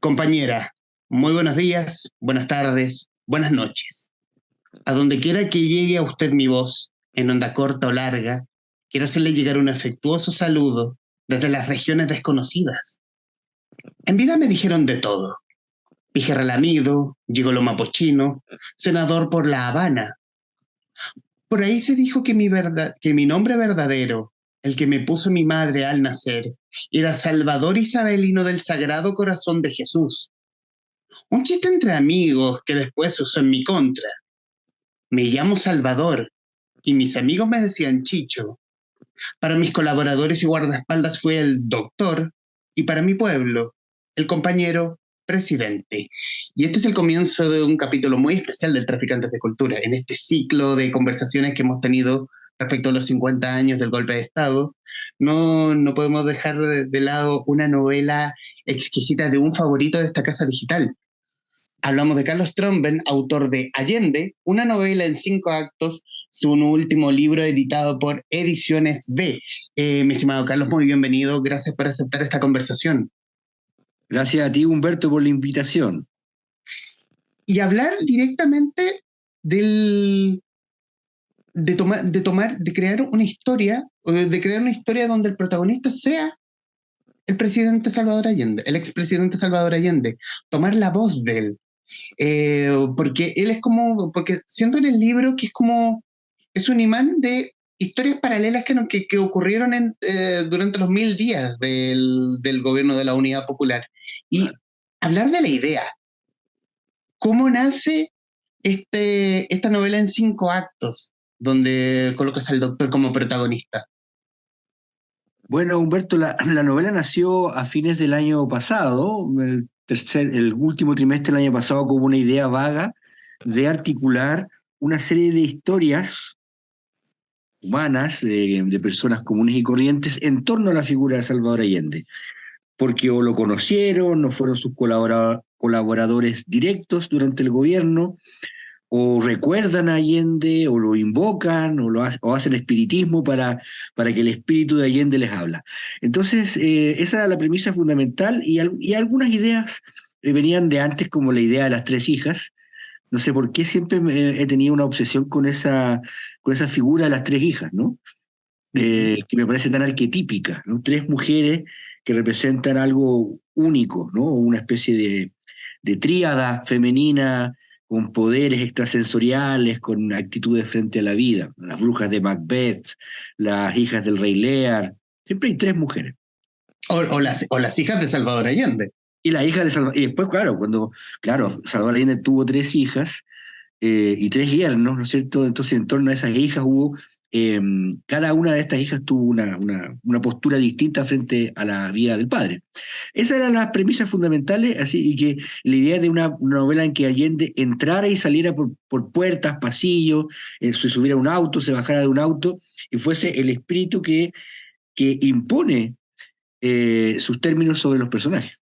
Compañera, muy buenos días, buenas tardes, buenas noches. A donde quiera que llegue a usted mi voz, en onda corta o larga, quiero hacerle llegar un afectuoso saludo desde las regiones desconocidas. En vida me dijeron de todo. Pijerralamido, gigolo mapochino, senador por La Habana. Por ahí se dijo que mi nombre verdadero, el que me puso mi madre al nacer, era Salvador Isabelino del Sagrado Corazón de Jesús. Un chiste entre amigos que después se usó en mi contra. Me llamo Salvador y mis amigos me decían Chicho. Para mis colaboradores y guardaespaldas fue el doctor y para mi pueblo, el compañero presidente. Y este es el comienzo de un capítulo muy especial del Traficantes de Cultura, en este ciclo de conversaciones que hemos tenido respecto a los 50 años del golpe de Estado. No podemos dejar de lado una novela exquisita de un favorito de esta casa digital. Hablamos de Carlos Tromben, autor de Allende, una novela en 5 actos, su último libro editado por Ediciones B. Mi estimado Carlos, muy bienvenido. Gracias por aceptar esta conversación. Gracias a ti, Humberto, por la invitación. Y hablar directamente de crear una historia, o de crear una historia donde el protagonista sea el presidente Salvador Allende, el expresidente Salvador Allende, tomar la voz de él. Porque él es como, porque siento en el libro que es un imán de historias paralelas que ocurrieron durante los 1000 días del gobierno de la Unidad Popular. Y hablar de la idea, cómo nace esta novela en 5 actos, donde colocas al doctor como protagonista. Bueno, Humberto, la novela nació a fines del año pasado, el último trimestre del año pasado, como una idea vaga de articular una serie de historias humanas, de personas comunes y corrientes, en torno a la figura de Salvador Allende. Porque o lo conocieron, no fueron sus colaboradores directos durante el gobierno, o recuerdan a Allende, o lo invocan, o hacen espiritismo para que el espíritu de Allende les habla. Entonces, esa era la premisa fundamental, y algunas ideas venían de antes, como la idea de las tres hijas. No sé por qué siempre he tenido una obsesión con esa figura de las tres hijas, ¿no? Que me parece tan arquetípica, ¿no? Tres mujeres que representan algo único, ¿no? Una especie de tríada femenina con poderes extrasensoriales, con actitudes frente a la vida. Las brujas de Macbeth, las hijas del rey Lear. Siempre hay tres mujeres. O las hijas de Salvador Allende. Y la hija de Salvador. Y después, claro, Salvador Allende tuvo tres hijas y tres yernos, ¿no es cierto? Entonces, en torno a esas hijas hubo. Cada una de estas hijas tuvo una postura distinta frente a la vida del padre. Esas eran las premisas fundamentales, así, y que la idea de una novela en que Allende entrara y saliera por puertas, pasillos, se subiera a un auto, se bajara de un auto, y fuese el espíritu que impone sus términos sobre los personajes.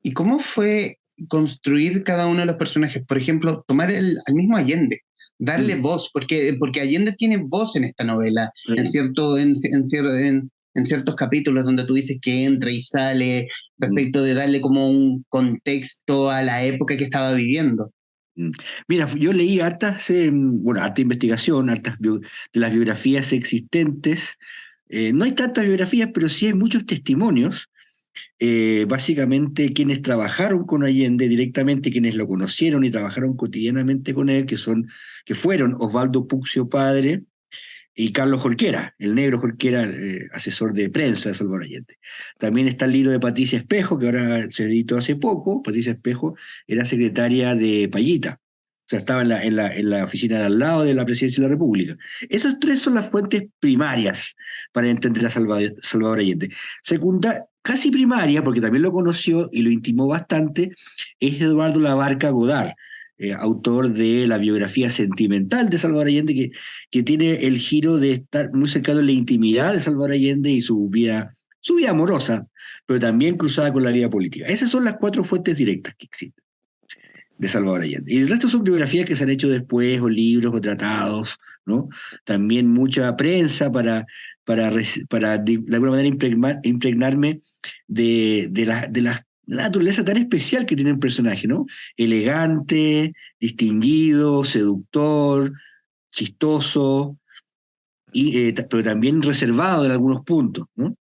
¿Y cómo fue construir cada uno de los personajes? Por ejemplo, tomar al mismo Allende, darle voz, porque Allende tiene voz en esta novela, en ciertos capítulos donde tú dices que entra y sale, respecto de darle como un contexto a la época que estaba viviendo. Mira, yo leí harta investigación, de las biografías existentes. No hay tantas biografías, pero sí hay muchos testimonios. Básicamente quienes trabajaron con Allende directamente, quienes lo conocieron y trabajaron cotidianamente con él, que fueron Osvaldo Puccio padre y Carlos Jorquera, el negro Jorquera, asesor de prensa de Salvador Allende. También está el libro de Patricia Espejo, que ahora se editó hace poco. Patricia Espejo era secretaria de Payita. O sea, estaba en la oficina de al lado de la Presidencia de la República. Esas tres son las fuentes primarias para entender a Salvador Allende. Segunda, casi primaria, porque también lo conoció y lo intimó bastante, es Eduardo Labarca Godard, autor de la biografía sentimental de Salvador Allende, que tiene el giro de estar muy cercano en la intimidad de Salvador Allende y su vida amorosa, pero también cruzada con la vida política. Esas son las cuatro fuentes directas que existen de Salvador Allende. Y el resto son biografías que se han hecho después, o libros, o tratados, ¿no? También mucha prensa para de alguna manera impregnarme de las la naturaleza tan especial que tiene el personaje, ¿no? Elegante, distinguido, seductor, chistoso, pero también reservado en algunos puntos, ¿no?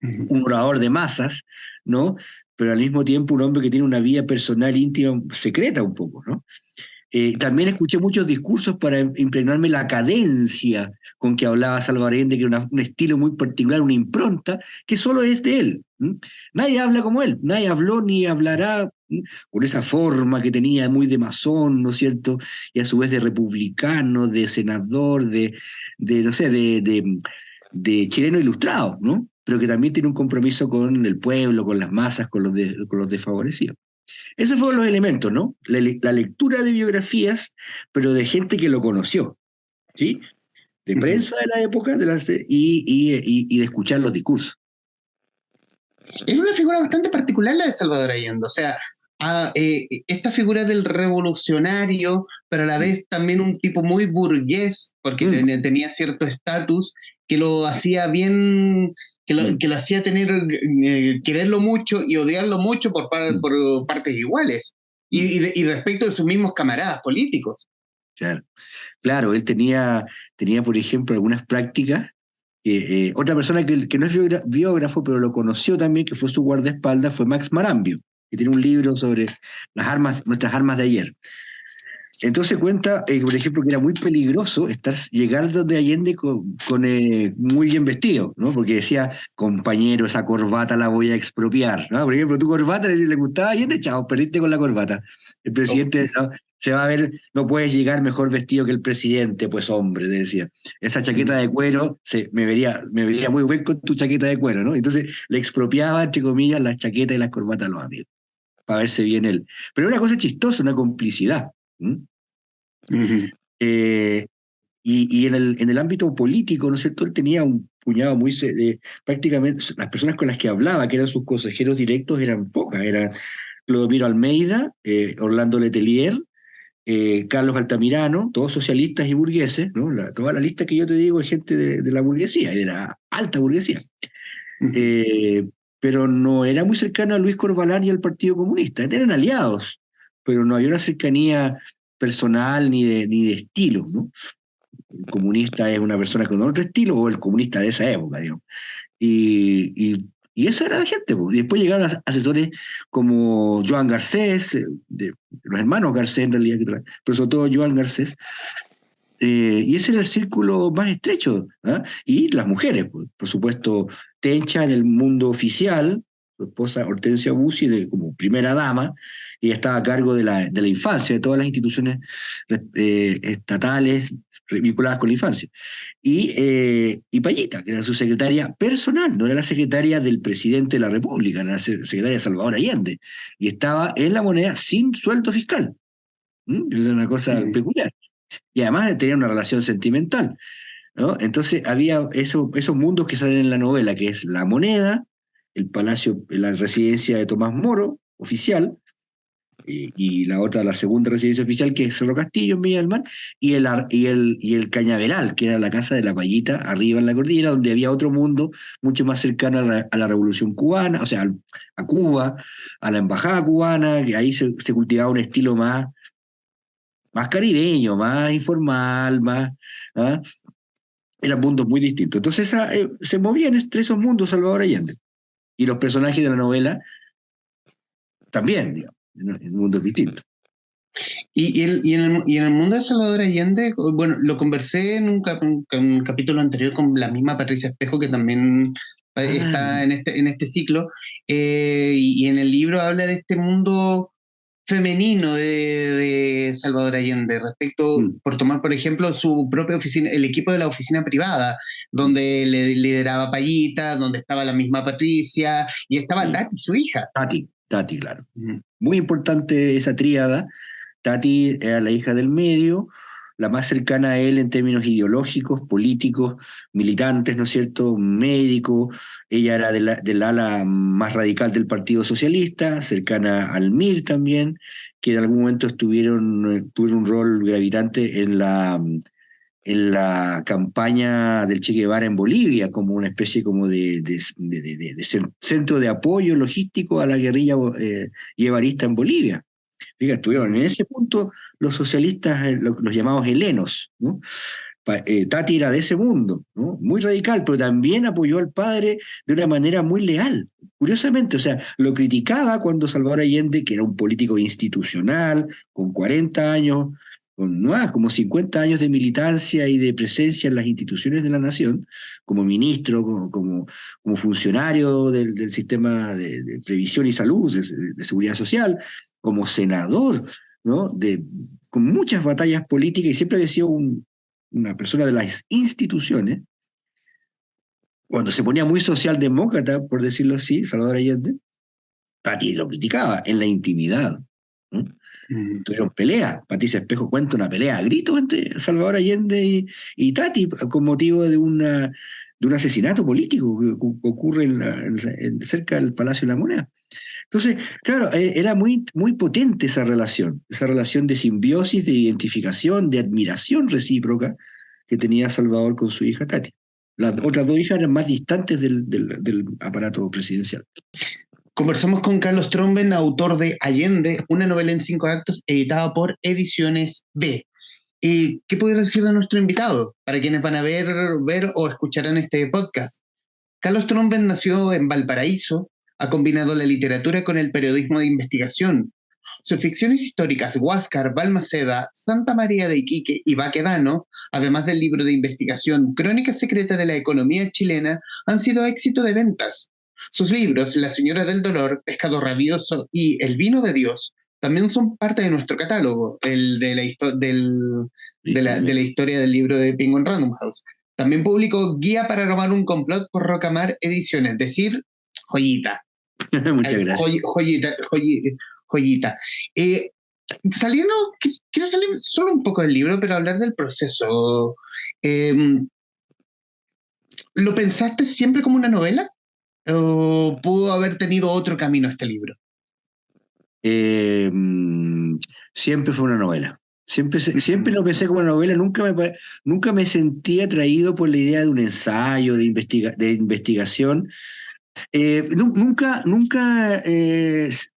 Ujú. Un orador de masas, ¿no? Pero al mismo tiempo un hombre que tiene una vida personal íntima secreta un poco, ¿no? También escuché muchos discursos para impregnarme la cadencia con que hablaba Salvador Allende, que era un estilo muy particular, una impronta que solo es de él. ¿M? Nadie habla como él, nadie habló ni hablará, con esa forma que tenía muy de masón, ¿no es cierto? Y a su vez de republicano, de senador, no sé, de chileno ilustrado, ¿no? Pero que también tiene un compromiso con el pueblo, con las masas, con los desfavorecidos. Esos fueron los elementos, ¿no? La lectura de biografías, pero de gente que lo conoció, ¿sí? De Ujú. prensa de la época y de escuchar los discursos. Es una figura bastante particular la de Salvador Allende, o sea, esta figura del revolucionario, pero a la vez también un tipo muy burgués, porque Mm, tenía cierto estatus que lo hacía bien, mm, que lo hacía tener, quererlo mucho y odiarlo mucho mm, por partes iguales, mm. y respecto de sus mismos camaradas políticos. Claro, claro, él tenía, por ejemplo, algunas prácticas. Otra persona que no es biógrafo, pero lo conoció también, que fue su guardaespaldas, fue Max Marambio, que tiene un libro sobre nuestras armas de ayer. Entonces cuenta, por ejemplo, que era muy peligroso llegar donde Allende muy bien vestido, ¿no? Porque decía, compañero, esa corbata la voy a expropiar, ¿no? Por ejemplo, tu corbata le gustaba a Allende, chao, perdiste con la corbata. El Oh. presidente, ¿no? Se va a ver, no puedes llegar mejor vestido que el presidente, pues hombre, le decía. Esa chaqueta de cuero me vería muy bien con tu chaqueta de cuero, ¿no? Entonces le expropiaba, entre comillas, las chaquetas y las corbatas a los amigos, para verse bien él. Pero era una cosa chistosa, una complicidad. ¿M? Ujú. Eh, y en el ámbito político, ¿no es cierto? Él tenía un puñado prácticamente las personas con las que hablaba, que eran sus consejeros directos, eran pocas. Era Clodomiro Almeida, Orlando Letelier, Carlos Altamirano, todos socialistas y burgueses, ¿no? Toda la lista que yo te digo es gente de la burguesía, de la alta burguesía. Ujú. Eh, pero no era muy cercano a Luis Corvalán y al Partido Comunista. Eran aliados, pero no había una cercanía personal ni de estilo, ¿no? El comunista es una persona con otro estilo, o el comunista de esa época, digamos. Y esa era la gente, pues. Y después llegaron asesores como Joan Garcés, los hermanos Garcés en realidad, pero sobre todo Joan Garcés. Y ese era el círculo más estrecho, ¿ah? Y las mujeres, pues, por supuesto, Tencha en el mundo oficial, su esposa Hortensia Bussi como primera dama, y ella estaba a cargo de la infancia, de todas las instituciones estatales vinculadas con la infancia. Y Payita, que era su secretaria personal, no era la secretaria del presidente de la República, era la secretaria de Salvador Allende, y estaba en la moneda sin sueldo fiscal. Era una cosa Ujú. peculiar. Y además tenía una relación sentimental, ¿no? Entonces había esos mundos que salen en la novela, que es la moneda, el palacio, la residencia de Tomás Moro, oficial, y la otra, la segunda residencia oficial, que es Cerro Castillo, en Villa del Mar, y el Cañaveral, que era la casa de la Payita, arriba en la cordillera, donde había otro mundo mucho más cercano a la Revolución Cubana, o sea, a Cuba, a la embajada cubana, que ahí se cultivaba un estilo más caribeño, más informal, ¿ah? Eran mundos muy distintos. Entonces se movían entre esos mundos Salvador Allende. Y los personajes de la novela también, digamos, en mundos distintos. Y en el mundo de Salvador Allende, bueno, lo conversé en un capítulo anterior con la misma Patricia Espejo, que también Ah, está en este ciclo, y en el libro habla de este mundo femenino de Salvador Allende, respecto, mm, por tomar, por ejemplo, su propia oficina, el equipo de la oficina privada, mm, donde le lideraba Payita, donde estaba la misma Patricia, y estaba sí. Tati, su hija. Tati, claro. Ujú. Muy importante esa tríada. Tati era la hija del medio, la más cercana a él en términos ideológicos, políticos, militantes, ¿no es cierto? Médico. Ella era del ala más radical del Partido Socialista, cercana al MIR también, que en algún momento tuvieron un rol gravitante en la campaña del Che Guevara en Bolivia, como una especie como de centro de apoyo logístico a la guerrilla guevarista en Bolivia. Fíjate, estuvieron en ese punto los socialistas, los llamados helenos, ¿no? Tati era de ese mundo, ¿no? Muy radical, pero también apoyó al padre de una manera muy leal. Curiosamente, o sea, lo criticaba cuando Salvador Allende, que era un político institucional, con 40 años, con como 50 años de militancia y de presencia en las instituciones de la nación, como ministro, como funcionario del sistema de previsión y salud, de seguridad social, como senador, ¿no? Con muchas batallas políticas y siempre había sido una persona de las instituciones. Cuando se ponía muy socialdemócrata, por decirlo así, Salvador Allende, Tati lo criticaba en la intimidad, ¿no? Tuvieron peleas. Patricia Espejo cuenta una pelea a gritos entre Salvador Allende y Tati con motivo de un asesinato político que ocurre cerca del Palacio de la Moneda. Entonces, claro, era muy, muy potente esa relación de simbiosis, de identificación, de admiración recíproca que tenía Salvador con su hija Tati. Las otras dos hijas eran más distantes del aparato presidencial. Conversamos con Carlos Tromben, autor de Allende, una novela en 5 actos editada por Ediciones B. ¿Qué puede decir de nuestro invitado? Para quienes van a ver o escucharán este podcast. Carlos Tromben nació en Valparaíso, ha combinado la literatura con el periodismo de investigación. Sus ficciones históricas Huáscar, Balmaceda, Santa María de Iquique y Baquedano, además del libro de investigación Crónica secreta de la economía chilena, han sido éxito de ventas. Sus libros La señora del dolor, Pescado rabioso y El vino de Dios también son parte de nuestro catálogo, el de la historia del libro de Penguin Random House. También publicó Guía para armar un complot por Rocamar Ediciones, es decir, joyita. Muchas gracias. Joyita. Saliendo, quiero salir solo un poco del libro, pero hablar del proceso. ¿Lo pensaste siempre como una novela? ¿O pudo haber tenido otro camino este libro? Siempre fue una novela. Siempre lo pensé como una novela, nunca me sentí atraído por la idea de un ensayo, de investigación.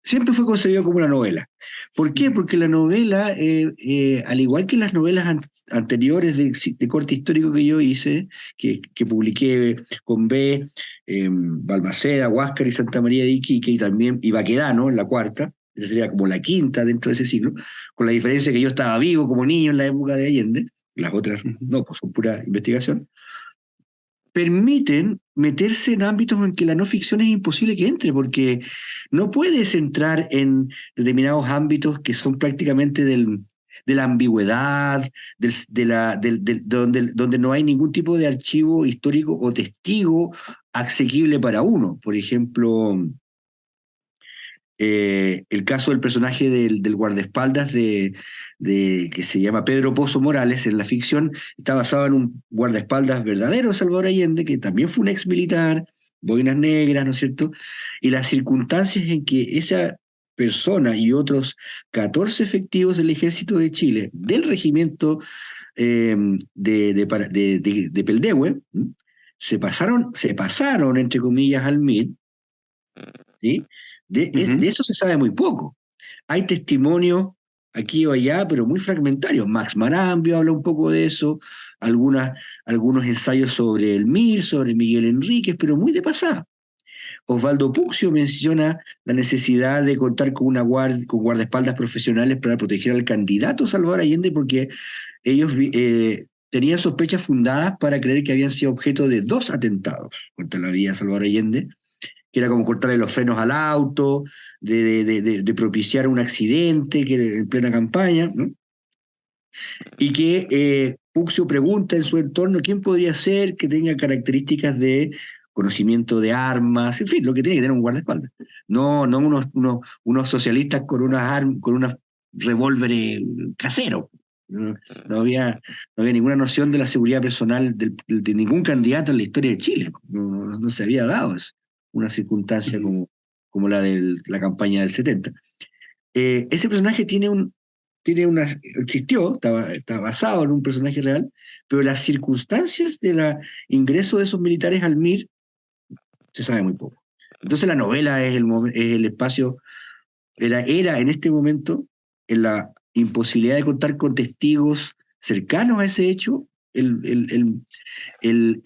Siempre fue concebido como una novela. ¿Por qué? Porque la novela, al igual que las novelas anteriores de corte histórico que yo hice, que publiqué con B, Balmaceda, Huáscar y Santa María de Iquique, y Baquedano en la cuarta, esa sería como la quinta dentro de ese ciclo, con la diferencia que yo estaba vivo como niño en la época de Allende, las otras no, pues son pura investigación, permiten meterse en ámbitos en que la no ficción es imposible que entre, porque no puedes entrar en determinados ámbitos que son prácticamente de la ambigüedad, donde no hay ningún tipo de archivo histórico o testigo asequible para uno. Por ejemplo, el caso del personaje del guardaespaldas que se llama Pedro Pozo Morales en la ficción está basado en un guardaespaldas verdadero, Salvador Allende, que también fue un ex militar, boinas negras, ¿no es cierto? Y las circunstancias en que esa persona y otros 14 efectivos del Ejército de Chile, del regimiento de Peldehue, se pasaron, entre comillas, al MIR, ¿sí? De eso se sabe muy poco. Hay testimonios aquí o allá, pero muy fragmentarios. Max Marambio habla un poco de eso, algunos ensayos sobre el MIR, sobre Miguel Enríquez, pero muy de pasada. Osvaldo Puccio menciona la necesidad de contar con con guardaespaldas profesionales para proteger al candidato Salvador Allende, porque ellos tenían sospechas fundadas para creer que habían sido objeto de 2 atentados contra la vida de Salvador Allende, que era como cortarle los frenos al auto, de propiciar un accidente que en plena campaña, ¿no? Y que Puccio pregunta en su entorno quién podría ser que tenga características de conocimiento de armas, en fin, lo que tiene que tener un guardaespaldas. No unos socialistas con unos revólveres caseros. No había ninguna noción de la seguridad personal de ningún candidato en la historia de Chile. No se había dado eso, una circunstancia como la de la campaña del 70. Ese personaje tiene existió, está basado en un personaje real, pero las circunstancias del ingreso de esos militares al MIR se sabe muy poco. Entonces la novela es el espacio, era en este momento, en la imposibilidad de contar con testigos cercanos a ese hecho, el, el, el,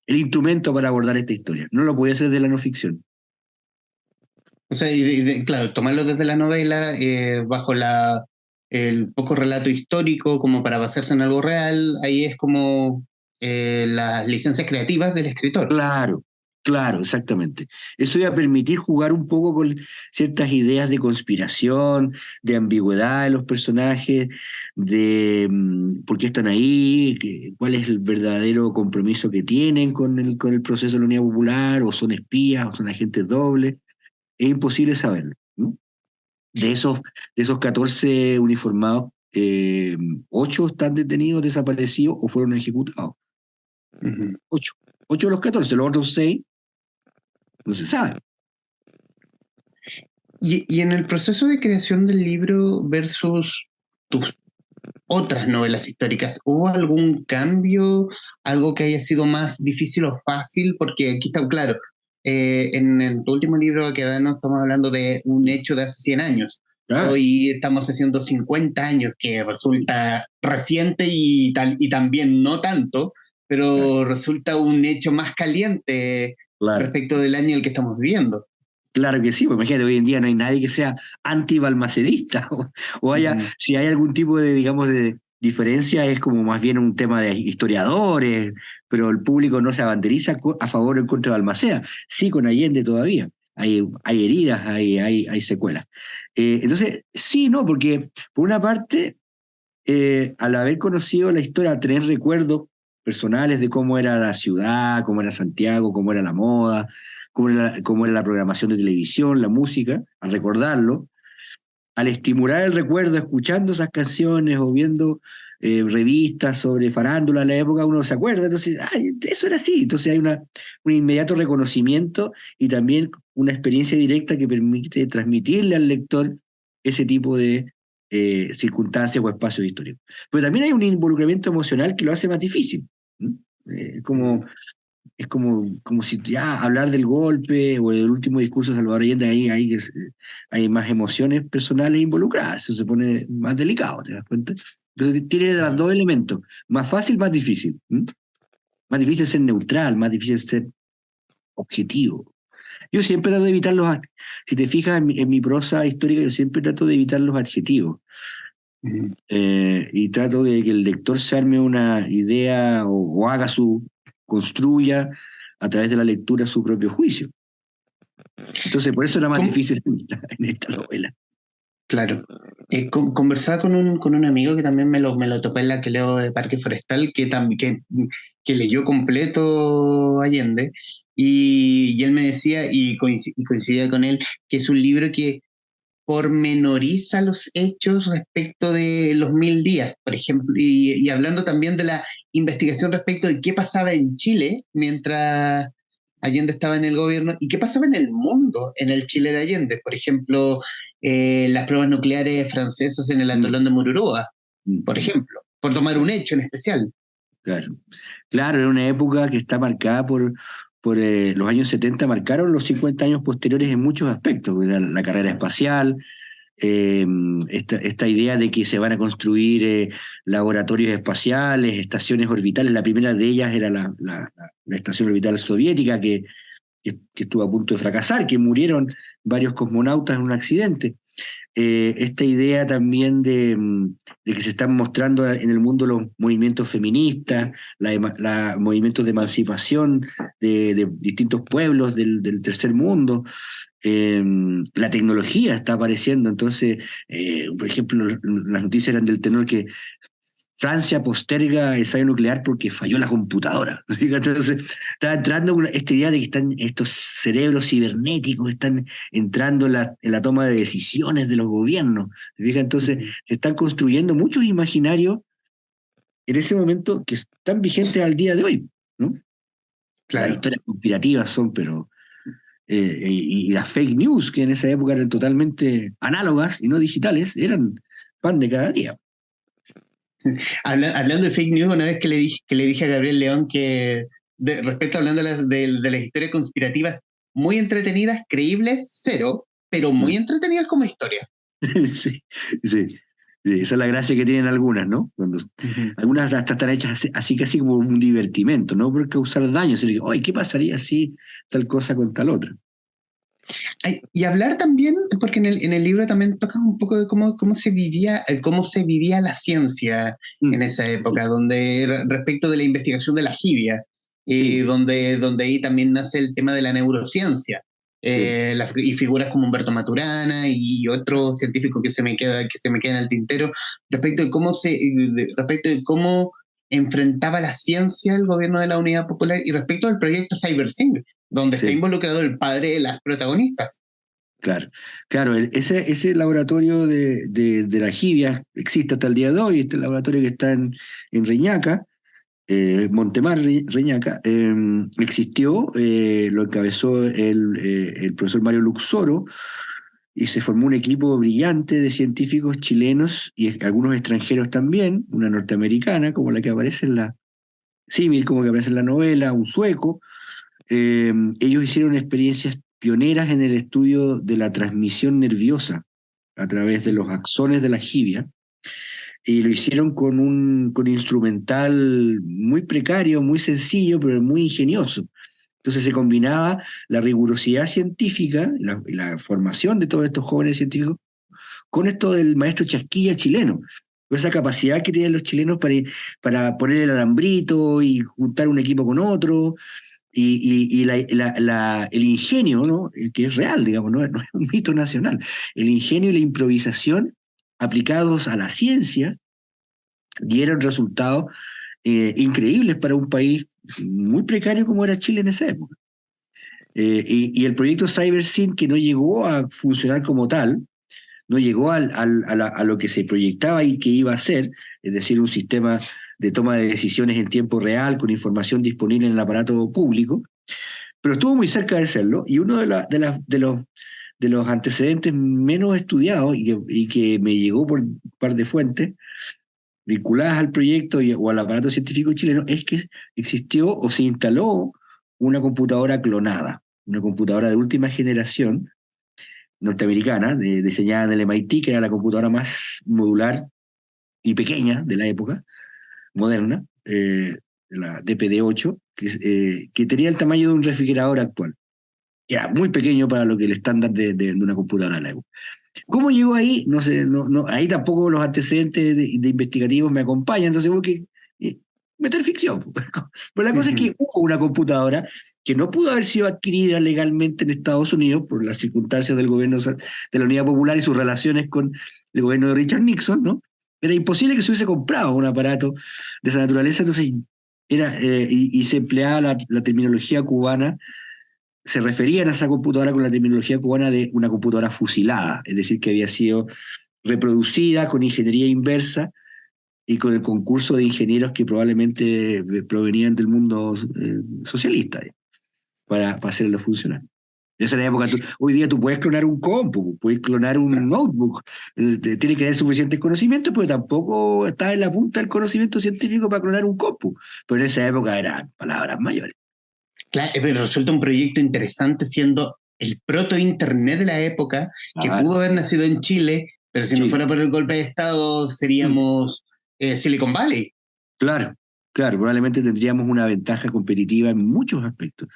el instrumento para abordar esta historia. No lo podía hacer de la no ficción. O sea, claro, tomarlo desde la novela, bajo el poco relato histórico, como para basarse en algo real, ahí es como las licencias creativas del escritor. Claro, claro, exactamente. Eso iba a permitir jugar un poco con ciertas ideas de conspiración, de ambigüedad de los personajes, de por qué están ahí, cuál es el verdadero compromiso que tienen con el proceso de la Unidad Popular, o son espías, o son agentes dobles. Es imposible saberlo, ¿no? De esos, de esos 14 uniformados, 8 están detenidos, desaparecidos o fueron ejecutados. Ujú. 8. 8 de los 14, los otros 6 no se sabe. Y en el proceso de creación del libro versus tus otras novelas históricas, ¿hubo algún cambio, algo que haya sido más difícil o fácil? Porque aquí está claro, en tu último libro que no estamos hablando de un hecho de hace 100 años. Claro, Hoy estamos haciendo 50 años, que resulta reciente y también no tanto, claro, pero resulta un hecho más caliente claro. respecto del año en el que estamos viviendo. Claro que sí, pues imagínate, hoy en día no hay nadie que sea anti-balmacedista, Ujú. si hay algún tipo de, digamos, de diferencia, es como más bien un tema de historiadores, pero el público no se abanderiza a favor o en contra de Balmaceda, sí con Allende todavía. Hay heridas, hay secuelas. Entonces, sí, no, porque por una parte, al haber conocido la historia, tener recuerdos personales de cómo era la ciudad, cómo era Santiago, cómo era la moda, cómo era la programación de televisión, la música, al recordarlo, al estimular el recuerdo, escuchando esas canciones o viendo revistas sobre farándula en la época, uno se acuerda, entonces, ay, eso era así, entonces hay un inmediato reconocimiento y también una experiencia directa que permite transmitirle al lector ese tipo de circunstancias o espacios históricos. Pero también hay un involucramiento emocional que lo hace más difícil. ¿No? Eh, como, como si ya hablar del golpe o del último discurso de Salvador Allende, hay más emociones personales involucradas, eso se pone más delicado, ¿te das cuenta? Entonces tiene de los dos elementos, más fácil, más difícil. ¿M? Más difícil ser neutral, más difícil ser objetivo. Yo siempre trato de evitar si te fijas en mi prosa histórica, yo siempre trato de evitar los adjetivos. Ujú. Y trato de que el lector se arme una idea o haga construya a través de la lectura su propio juicio. Entonces, por eso era más ¿Cómo? difícil en esta novela. Claro. Conversaba con un amigo que también me lo topé en la que leo de Parque Forestal, que leyó completo Allende, y él me decía, y coincidía con él, que es un libro que pormenoriza los hechos respecto de los 1000 días, por ejemplo, y hablando también de la investigación respecto de qué pasaba en Chile mientras Allende estaba en el gobierno y qué pasaba en el mundo en el Chile de Allende. Por ejemplo, las pruebas nucleares francesas en el Mm, atolón de Mururoa, mm, por ejemplo, por tomar un hecho en especial. claro. Claro, era una época que está marcada por los años 70, marcaron los 50 años posteriores en muchos aspectos, la carrera espacial, eh, esta idea de que se van a construir laboratorios espaciales, estaciones orbitales. La primera de ellas era la estación orbital soviética que estuvo a punto de fracasar, que murieron varios cosmonautas en un accidente. Esta idea también de que se están mostrando en el mundo los movimientos feministas, movimientos de emancipación de distintos pueblos del tercer mundo. La tecnología está apareciendo, entonces, por ejemplo, las noticias eran del tenor que Francia posterga ensayo nuclear porque falló la computadora. Entonces, está entrando esta idea de que están estos cerebros cibernéticos, están entrando en la toma de decisiones de los gobiernos. Entonces, Ujú. se están construyendo muchos imaginarios en ese momento que están vigentes al día de hoy, ¿no? Las Claro. historias conspirativas son, pero y las fake news, que en esa época eran totalmente análogas y no digitales, eran pan de cada día. Hablando de fake news, una vez que le dije a Gabriel León que, respecto hablando de las historias conspirativas, muy entretenidas, creíbles, cero, pero muy entretenidas como historia. Sí, sí, sí, esa es la gracia que tienen algunas, ¿no? Ujú. Algunas hasta están hechas así casi como un divertimento, ¿no? Por causar daño, así que, oye, ¿qué pasaría si tal cosa con tal otra? Ay, y hablar también, porque en el libro también tocas un poco de cómo se vivía la ciencia en Mm, esa época, donde respecto de la investigación de la jibia, sí, donde ahí también nace el tema de la neurociencia, sí, y figuras como Humberto Maturana y otro científico que se me queda en el tintero, respecto de cómo enfrentaba la ciencia el gobierno de la Unidad Popular y respecto al proyecto CyberSync, donde está sí. involucrado el padre de las protagonistas. Claro, claro, ese laboratorio de la jibia existe hasta el día de hoy, este laboratorio que está en Reñaca, Montemar Reñaca, existió, lo encabezó el profesor Mario Luxoro, y se formó un equipo brillante de científicos chilenos y algunos extranjeros también, una norteamericana, como la que aparece en la, símil, como que aparece en la novela, un sueco. Ellos hicieron experiencias pioneras en el estudio de la transmisión nerviosa a través de los axones de la jibia, y lo hicieron con instrumental muy precario, muy sencillo, pero muy ingenioso. Entonces se combinaba la rigurosidad científica, la formación de todos estos jóvenes científicos, con esto del maestro chasquilla chileno, con esa capacidad que tienen los chilenos para poner el alambrito y juntar un equipo con otro, y el ingenio, ¿no? Que es real, digamos, no es un mito nacional. El ingenio y la improvisación aplicados a la ciencia dieron resultados increíbles para un país muy precario como era Chile en esa época. Y el proyecto CyberSyn, que no llegó a funcionar como tal, no llegó a lo que se proyectaba y que iba a ser, es decir, un sistema de toma de decisiones en tiempo real con información disponible en el aparato público, pero estuvo muy cerca de serlo, y uno de los antecedentes menos estudiados y que me llegó por un par de fuentes vinculadas al proyecto o al aparato científico chileno es que existió o se instaló una computadora clonada, una computadora de última generación norteamericana, diseñada en el MIT, que era la computadora más modular y pequeña de la época, moderna, la DPD-8, que tenía el tamaño de un refrigerador actual. Era muy pequeño para lo que el estándar de una computadora de la época. ¿Cómo llegó ahí? No sé, ahí tampoco los antecedentes de investigativos me acompañan, entonces hubo que eh, meter ficción. Pero la cosa es que hubo una computadora que no pudo haber sido adquirida legalmente en Estados Unidos por las circunstancias del gobierno de la Unidad Popular y sus relaciones con el gobierno de Richard Nixon, ¿no? Era imposible que se hubiese comprado un aparato de esa naturaleza, entonces y se empleaba la terminología cubana, se referían a esa computadora con la terminología cubana de una computadora fusilada, es decir, que había sido reproducida con ingeniería inversa y con el concurso de ingenieros que probablemente provenían del mundo socialista, para hacerlo funcionar. En esa época, hoy día tú puedes clonar un compu, puedes clonar un notebook, tiene que haber suficiente conocimiento, pero tampoco está en la punta del conocimiento científico para clonar un compu. Pero en esa época eran palabras mayores. Claro, pero resulta un proyecto interesante siendo el proto-internet de la época que Ah, pudo haber nacido en Chile, pero si no sí. fuera por el golpe de Estado Mm. seríamos Silicon Valley. Claro, claro, probablemente tendríamos una ventaja competitiva en muchos aspectos.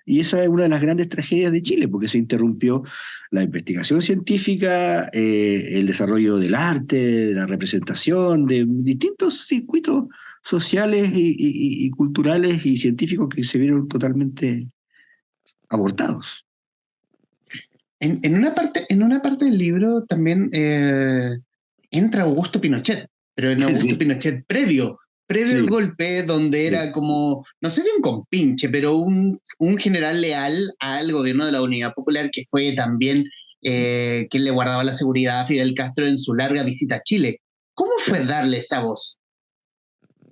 Y esa es una de las grandes tragedias de Chile, porque se interrumpió la investigación científica, el desarrollo del arte, de la representación, de distintos circuitos sociales y culturales y científicos que se vieron totalmente abortados. En una parte del libro también entra Augusto Pinochet, pero en Augusto Sí, Pinochet previo al sí, golpe, donde sí. era como, no sé si un compinche, pero un general leal al gobierno de la Unidad Popular, que fue también quien le guardaba la seguridad a Fidel Castro en su larga visita a Chile. ¿Cómo fue darle esa voz?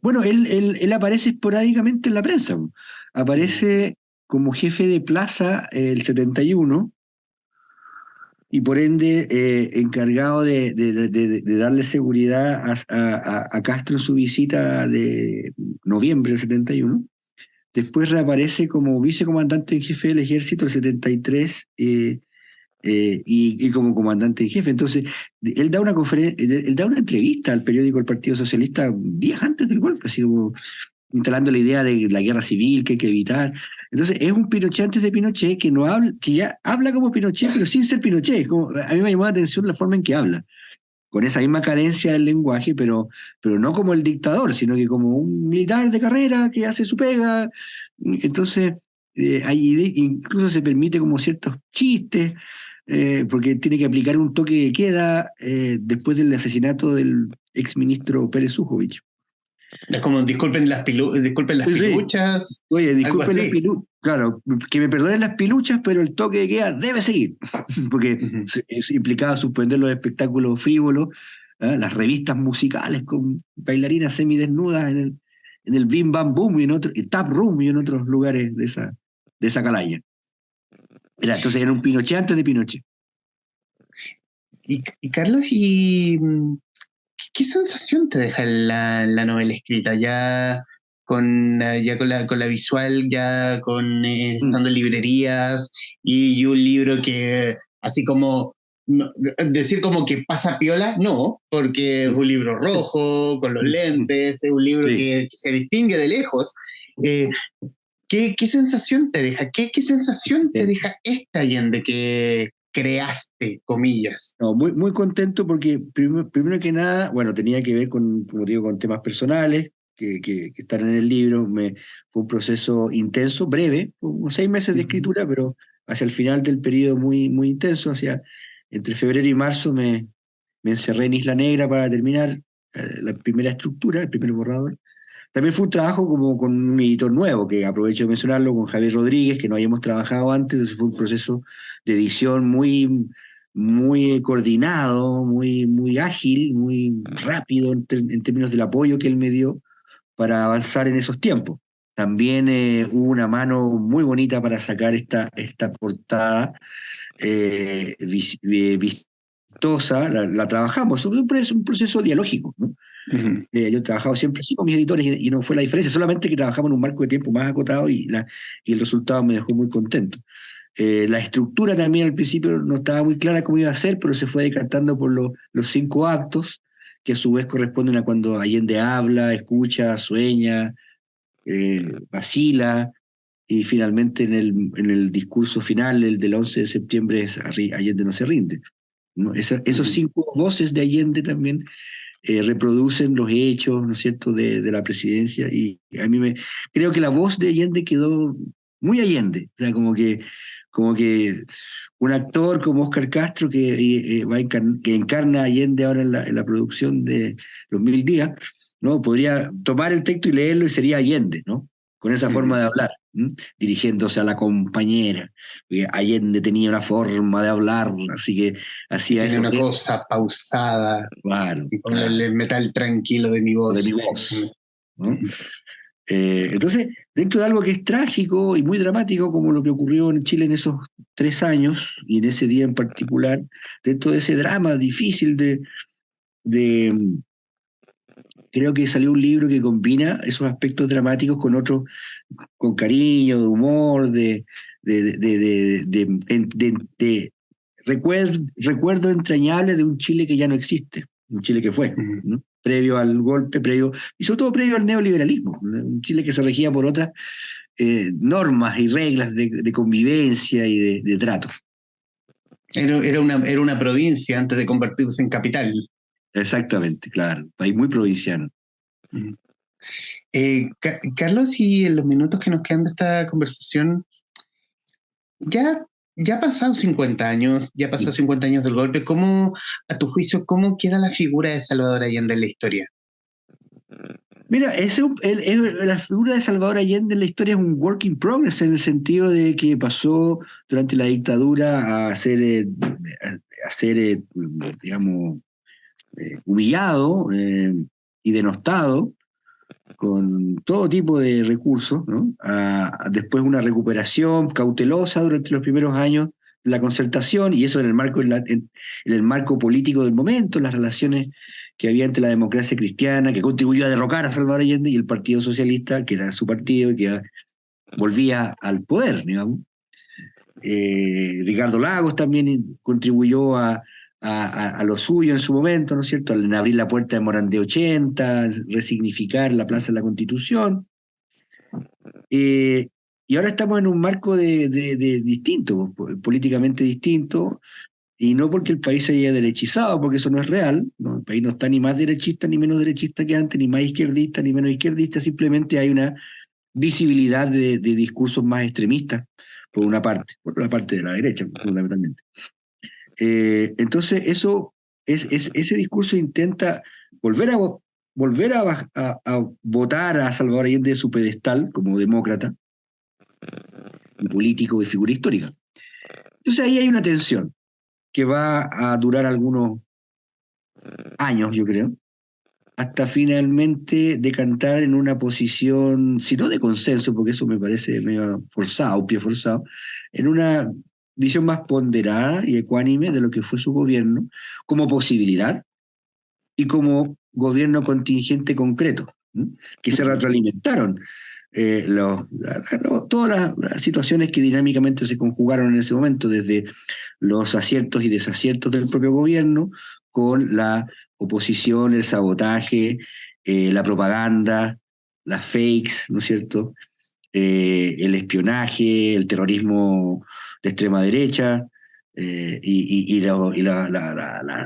Bueno, él aparece esporádicamente en la prensa. Mm. Aparece como jefe de plaza el 71 y por ende encargado de darle seguridad a Castro en su visita de noviembre del 71. Después reaparece como vicecomandante en jefe del ejército el 73 y como comandante en jefe. Entonces, él da él da una entrevista al periódico El Partido Socialista días antes del golpe, así como instalando la idea de la guerra civil que hay que evitar. Entonces, es un Pinochet antes de Pinochet que no habla, que ya habla como Pinochet, pero sin ser Pinochet. A mí me llamó la atención la forma en que habla, con esa misma cadencia del lenguaje, pero no como el dictador, sino que como un militar de carrera que hace su pega. Entonces, ahí incluso se permite como ciertos chistes, porque tiene que aplicar un toque de queda después del asesinato del exministro Pérez Ujovich. Es como, disculpen las Sí, sí. piluchas, Oye, algo disculpen las así. piluchas, claro, que me perdonen las piluchas, pero el toque de queda debe seguir, porque Ujú. implicaba suspender los espectáculos frívolos, las revistas musicales con bailarinas semidesnudas en el Bim Bam Boom y en otro, y Tap Room y en otros lugares de esa calaña. Entonces era un Pinochet antes de Pinochet. Y Carlos, ¿qué sensación te deja la novela escrita? Ya con la visual, ya Mm, estando en librerías y un libro que, así como, decir como que pasa piola, no, porque es mm. un libro rojo, con los lentes, es un libro Sí. que se distingue de lejos. Eh, ¿qué sensación te deja? ¿Qué sensación te Eh, deja esta Allende que creaste, comillas? No, muy contento porque primero que nada, bueno, tenía que ver con, como digo, con temas personales que están en el libro. Fue un proceso intenso, breve, como 6 meses de Ujú. escritura, pero hacia el final del periodo muy intenso, entre febrero y marzo me encerré en Isla Negra para terminar la primera estructura, el primer borrador. También fue un trabajo como con un editor nuevo, que aprovecho de mencionarlo, con Javier Rodríguez, que no habíamos trabajado antes, entonces fue un proceso de edición muy coordinado, muy ágil, muy rápido en términos del apoyo que él me dio para avanzar en esos tiempos. También hubo una mano muy bonita para sacar esta portada vistosa, la trabajamos, es un proceso dialógico, ¿no? Ujú. Yo he trabajado siempre así con mis editores y no fue la diferencia, solamente que trabajamos en un marco de tiempo más acotado y el resultado me dejó muy contento. La estructura también al principio no estaba muy clara cómo iba a ser, pero se fue decantando por los 5 actos, que a su vez corresponden a cuando Allende habla, escucha, sueña, vacila, y finalmente en el discurso final, el del 11 de septiembre, Allende no se rinde, ¿no? Esos Ujú. 5 voces de Allende también reproducen los hechos, ¿no es cierto?, de la presidencia, y creo que la voz de Allende quedó muy Allende, o sea, como que un actor como Oscar Castro, que encarna a Allende ahora en la producción de Los Mil Días, ¿no? Podría tomar el texto y leerlo y sería Allende, ¿no? Con esa forma Ujú. de hablar, ¿m? Dirigiéndose a la compañera. Porque Allende tenía una forma de hablar, así que Que hacía tiene eso. una cosa pausada, Claro, y con claro, el metal tranquilo de mi de mi voz. voz, ¿no? Ujú. Entonces, dentro de algo que es trágico y muy dramático, como lo que ocurrió en Chile en esos 3 años, y en ese día en particular, dentro de ese drama difícil de creo que salió un libro que combina esos aspectos dramáticos con otros, con cariño, de humor, de recuerdo entrañable de un Chile que ya no existe, un Chile que fue, Ujú. ¿no? Previo al golpe, y sobre todo previo al neoliberalismo, ¿no? Un Chile que se regía por otras normas y reglas de convivencia y de trato. Era una provincia antes de convertirse en capital. Exactamente, claro, país muy provinciano. Ujú. Carlos, y en los minutos que nos quedan de esta conversación, ya, ya ha pasado 50 años, ya pasó 50 años del golpe. A tu juicio, cómo queda la figura de Salvador Allende en la historia? Mira, la figura de Salvador Allende en la historia es un work in progress en el sentido de que pasó durante la dictadura a ser, digamos, humillado y denostado, con todo tipo de recursos, ¿no? Después una recuperación cautelosa durante los primeros años de la concertación, y eso en el marco, en el marco político del momento, las relaciones que había entre la democracia cristiana, que contribuyó a derrocar a Salvador Allende, y el Partido Socialista, que era su partido y que volvía al poder, digamos. Ricardo Lagos también contribuyó a lo suyo en su momento, ¿no es cierto? En abrir la puerta de Morandé 80, resignificar la Plaza de la Constitución. Eh, y ahora estamos en un marco de distinto, políticamente distinto, y no porque el país se haya derechizado, porque eso no es real, ¿no? El país no está ni más derechista ni menos derechista que antes, ni más izquierdista ni menos izquierdista, simplemente hay una visibilidad de discursos más extremistas, por una parte de la derecha, fundamentalmente. Entonces, ese discurso intenta volver a, volver a votar a Salvador Allende de su pedestal como demócrata y político y figura histórica. Entonces ahí hay una tensión que va a durar algunos años, yo creo, hasta finalmente decantar en una posición, si no de consenso, porque eso me parece medio forzado, pie forzado, en una visión más ponderada y ecuánime de lo que fue su gobierno, como posibilidad y como gobierno contingente concreto, ¿sí? Que se retroalimentaron todas las situaciones que dinámicamente se conjugaron en ese momento, desde los aciertos y desaciertos del propio gobierno, con la oposición, el sabotaje, la propaganda, las fakes, ¿no es cierto? El espionaje, el terrorismo de extrema derecha,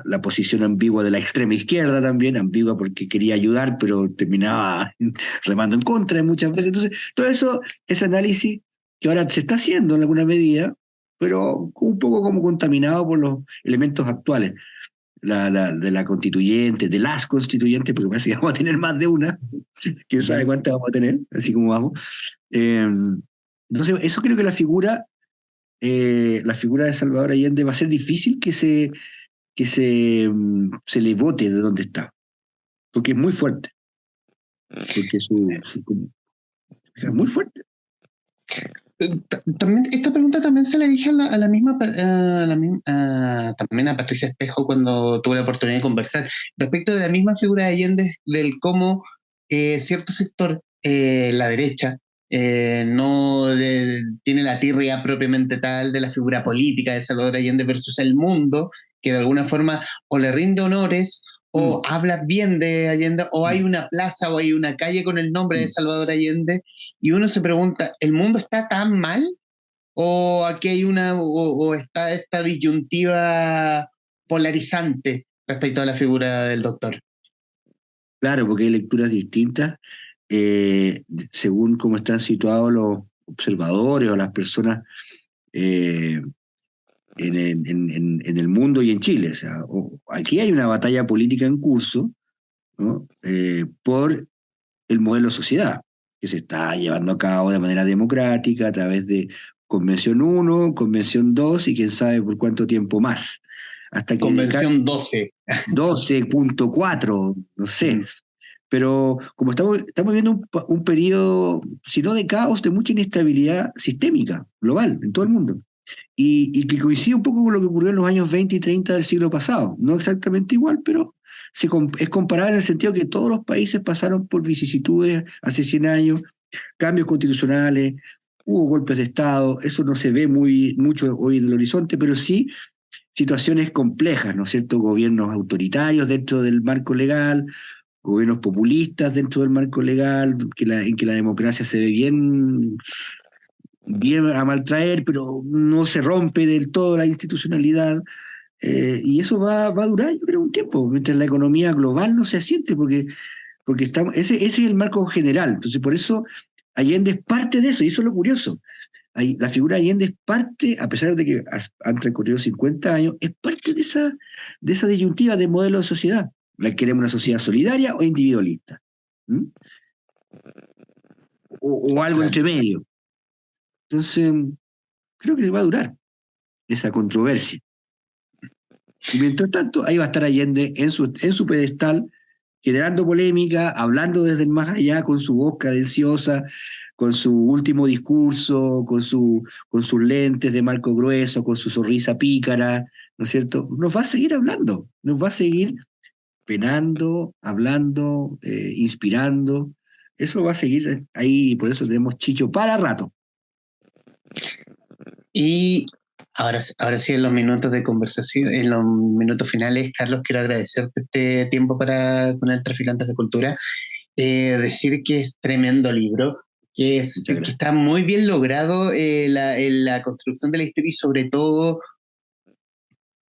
la posición ambigua de la extrema izquierda también, ambigua porque quería ayudar, pero terminaba remando en contra muchas veces. Entonces, todo eso, ese análisis que ahora se está haciendo en alguna medida, pero un poco como contaminado por los elementos actuales, de la constituyente, de las constituyentes, porque parece que vamos a tener más de una, quién sabe cuántas vamos a tener, así como vamos. Eh, entonces, eso creo que la figura de Salvador Allende va a ser difícil se le vote de donde está, porque es muy fuerte, porque es muy fuerte. También, esta pregunta también se la dije a la misma, también a Patricia Espejo cuando tuve la oportunidad de conversar respecto de la misma figura de Allende, del cómo cierto sector, la derecha, tiene la tirria propiamente tal de la figura política de Salvador Allende versus el mundo, que de alguna forma o le rinde honores o habla bien de Allende, o hay una plaza o hay una calle con el nombre de Salvador Allende, y uno se pregunta, ¿el mundo está tan mal? ¿O aquí hay o está esta disyuntiva polarizante respecto a la figura del doctor? Claro, porque hay lecturas distintas según cómo están situados los observadores o las personas eh, en el mundo y en Chile. O sea, aquí hay una batalla política en curso, ¿no? Por el modelo de sociedad, que se está llevando a cabo de manera democrática a través de Convención 1, Convención 2 y quién sabe por cuánto tiempo más. Hasta que Convención 12. 12.4, no sé. Pero como estamos viendo un periodo, si no de caos, de mucha inestabilidad sistémica, global, en todo el mundo. Y que coincide un poco con lo que ocurrió en los años 20 y 30 del siglo pasado. No exactamente igual, pero es comparable en el sentido que todos los países pasaron por vicisitudes hace 100 años, cambios constitucionales, hubo golpes de Estado, eso no se ve mucho hoy en el horizonte, pero sí situaciones complejas, ¿no es cierto? Gobiernos autoritarios dentro del marco legal, gobiernos populistas dentro del marco legal, en que la democracia se ve bien a maltraer, pero no se rompe del todo la institucionalidad. Y eso va a durar, yo creo, un tiempo, mientras la economía global no se asiente, porque ese es el marco general. Entonces, por eso Allende es parte de eso, y eso es lo curioso. La figura de Allende es parte, a pesar de que han transcurrido 50 años, es parte de esa disyuntiva de modelo de sociedad. ¿Queremos una sociedad solidaria o individualista? ¿Mm? O algo entre medio. Entonces, creo que va a durar esa controversia. Y mientras tanto, ahí va a estar Allende en su pedestal, generando polémica, hablando desde el más allá con su voz cadenciosa, con su último discurso, con sus lentes de marco grueso, con su sonrisa pícara, ¿no es cierto? Nos va a seguir hablando, nos va a seguir penando, hablando, inspirando. Eso va a seguir ahí, por eso tenemos Chicho para rato. Y ahora sí, en los minutos de conversación, en los minutos finales, Carlos, quiero agradecerte este tiempo con el Traficantes de Cultura. Decir que es tremendo libro, Muchas que gracias. está muy bien logrado en la construcción de la historia y sobre todo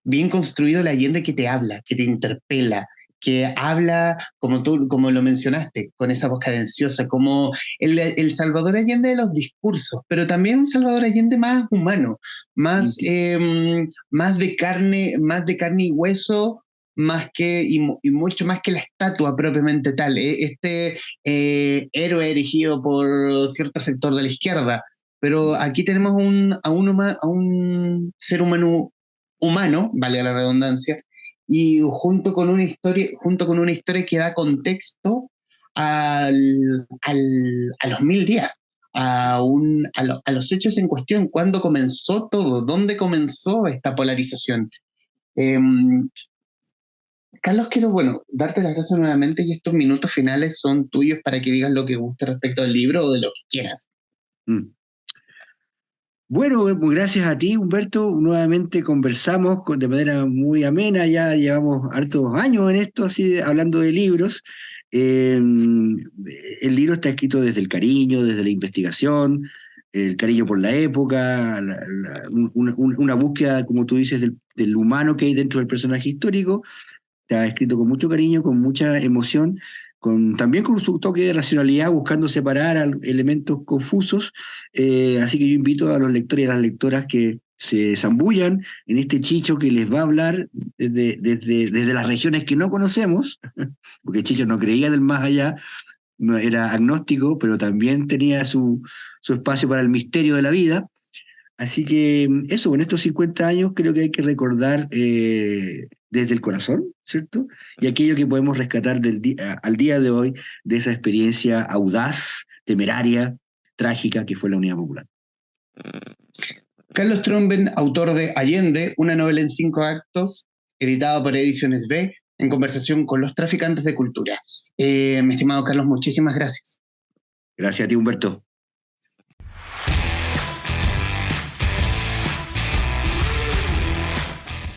bien construido la Allende que te habla, que te interpela, que habla, como tú, como lo mencionaste, con esa voz cadenciosa, como el Salvador Allende de los discursos, pero también un Salvador Allende más humano, Íntimo. más de carne y hueso, y mucho más que la estatua propiamente tal. Este héroe erigido por cierto sector de la izquierda. Pero aquí tenemos a un ser humano, vale la redundancia, y junto con una historia que da contexto al, al, a los 1000 días, a los hechos en cuestión, cuándo comenzó todo, dónde comenzó esta polarización. Eh, Carlos, quiero, bueno, darte las gracias nuevamente y estos minutos finales son tuyos para que digas lo que guste respecto al libro o de lo que quieras. Mm. Bueno, pues gracias a ti, Humberto. Nuevamente conversamos de manera muy amena. Ya llevamos hartos años en esto, así hablando de libros. El libro está escrito desde el cariño, desde la investigación, el cariño por la época, una búsqueda, como tú dices, del humano que hay dentro del personaje histórico. Está escrito con mucho cariño, con mucha emoción, también con su toque de racionalidad, buscando separar elementos confusos. Así que yo invito a los lectores y a las lectoras que se zambullan en este Chicho que les va a hablar desde las regiones que no conocemos, porque Chicho no creía del más allá, no, era agnóstico, pero también tenía su espacio para el misterio de la vida. Así que eso, en estos 50 años creo que hay que recordar desde el corazón, ¿cierto? Y aquello que podemos rescatar al día de hoy de esa experiencia audaz, temeraria, trágica que fue la Unidad Popular. Carlos Tromben, autor de Allende, una novela en 5 actos, editado por Ediciones B, en conversación con los traficantes de cultura. Mi estimado Carlos, muchísimas gracias. Gracias a ti, Humberto.